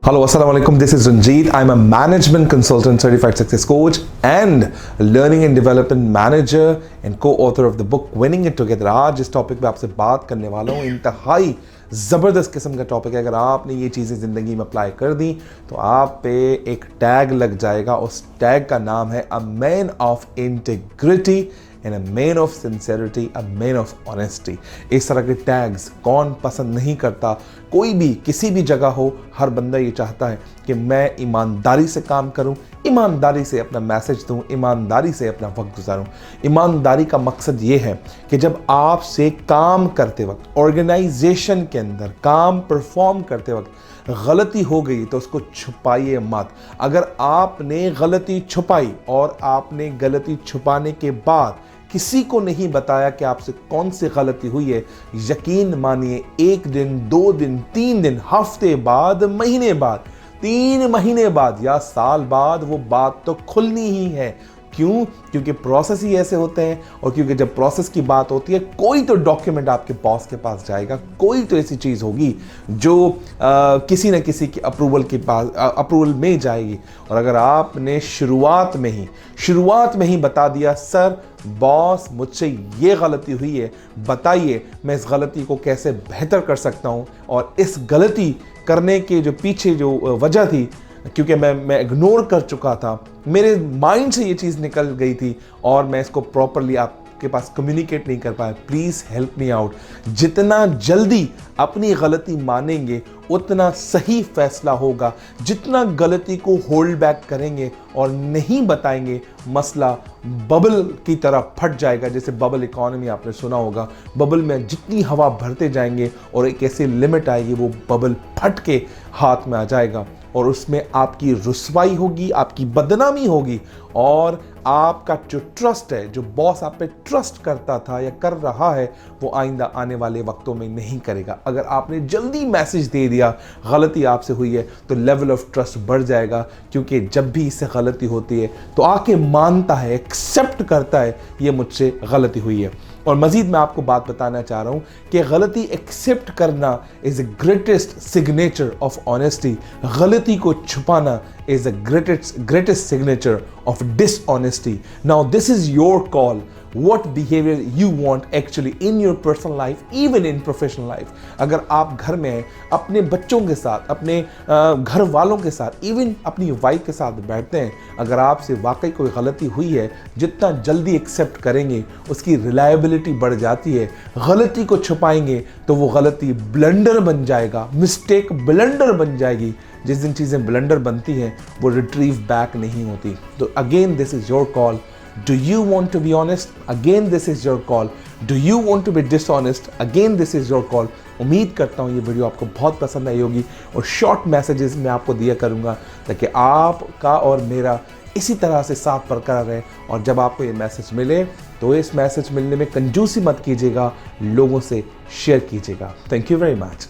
Hello, Assalamu alaikum. This is Ranjeet. I'm a management consultant, certified success coach, and learning and development manager and co-author of the book Winning It Together. आज इस topic पे आपसे बात करने वाला हूँ। इंतहाई ज़बरदस्त किस्म का टॉपिक है। अगर आपने ये चीज़ें ज़िंदगी में अप्लाई कर दी तो आप पे एक टैग लग जाएगा। उस टैग का नाम है a man of integrity and a man of sincerity, a man of honesty. इस तरह के टैग्स कौन पसंद नहीं करता? कोई भी किसी भी जगह हो, हर बंदा ये चाहता है कि मैं ईमानदारी से काम करूं, ईमानदारी से अपना मैसेज दूं, ईमानदारी से अपना वक्त गुजारूं। ईमानदारी का मकसद ये है कि जब आपसे काम करते वक्त, ऑर्गेनाइजेशन के अंदर काम परफॉर्म करते वक्त गलती हो गई तो उसको छुपाइए मत। अगर आपने गलती छुपाई और आपने गलती छुपाने के बाद किसी को नहीं बताया कि आपसे कौन सी गलती हुई है, यकीन मानिए 1 दिन, 2 दिन, 3 दिन, हफ्ते बाद, महीने बाद, 3 महीने बाद या साल बाद वो बात तो खुलनी ही है। क्यों? क्योंकि प्रोसेस ही ऐसे होते हैं। और क्योंकि जब प्रोसेस की बात होती है, कोई तो डॉक्यूमेंट आपके बॉस के पास जाएगा, कोई तो ऐसी चीज़ होगी जो किसी न किसी की अप्रूवल में जाएगी। और अगर आपने शुरुआत में ही बता दिया, सर बॉस मुझसे ये गलती हुई है, बताइए मैं इस गलती को कैसे बेहतर कर सकता हूँ, और इस गलती करने के जो पीछे जो वजह थी, क्योंकि मैं इग्नोर कर चुका था, मेरे माइंड से ये चीज़ निकल गई थी और मैं इसको प्रॉपरली आपके पास कम्युनिकेट नहीं कर पाया, प्लीज़ हेल्प मी आउट। जितना जल्दी अपनी गलती मानेंगे उतना सही फैसला होगा। जितना गलती को होल्ड बैक करेंगे और नहीं बताएंगे, मसला बबल की तरह फट जाएगा। जैसे बबल इकोनॉमी आपने सुना होगा, बबल में जितनी हवा भरते जाएंगे और एक ऐसी लिमिट आएगी, वो बबल फट के हाथ में आ जाएगा और उसमें आपकी रुसवाई होगी, आपकी बदनामी होगी, और आपका जो ट्रस्ट है, जो बॉस आप पे ट्रस्ट करता था या कर रहा है, वो आइंदा आने वाले वक्तों में नहीं करेगा। अगर आपने जल्दी मैसेज दे दिया गलती आपसे हुई है तो लेवल ऑफ ट्रस्ट बढ़ जाएगा, क्योंकि जब भी इससे गलती होती है तो आके मानता है, एक्सेप्ट करता है ये मुझसे गलती हुई है। और मज़ीद मैं आपको बात बताना चाह रहा हूँ कि गलती एक्सेप्ट करना is the greatest signature of honesty. गलती को छुपाना is the greatest signature of dishonesty. Now this is your call, what behavior you want actually in your personal life, even in professional life। अगर आप घर में हैं, अपने बच्चों के साथ, अपने घर वालों के साथ, इवन अपनी वाइफ के साथ बैठते हैं, अगर आपसे वाकई कोई गलती हुई है, जितना जल्दी एक्सेप्ट करेंगे उसकी रिलायबिलिटी बढ़ जाती है। गलती को छुपाएंगे तो वो गलती ब्लंडर बन जाएगा, मिस्टेक ब्लंडर बन जाएगी। जिस दिन चीज़ें ब्लंडर बनती हैं वो रिट्रीव बैक नहीं होती। तो again this is your call. Do you want to be honest? Again, this is your call. Do you want to be dishonest? Again, this is your call. उम्मीद करता हूँ ये वीडियो आपको बहुत पसंद आई होगी और शॉर्ट मैसेजेस मैं आपको दिया करूँगा ताकि आपका और मेरा इसी तरह से साथ बरकरार रहे। और जब आपको ये मैसेज मिले तो इस मैसेज मिलने में कंजूसी मत कीजिएगा, लोगों से शेयर कीजिएगा। Thank you very much.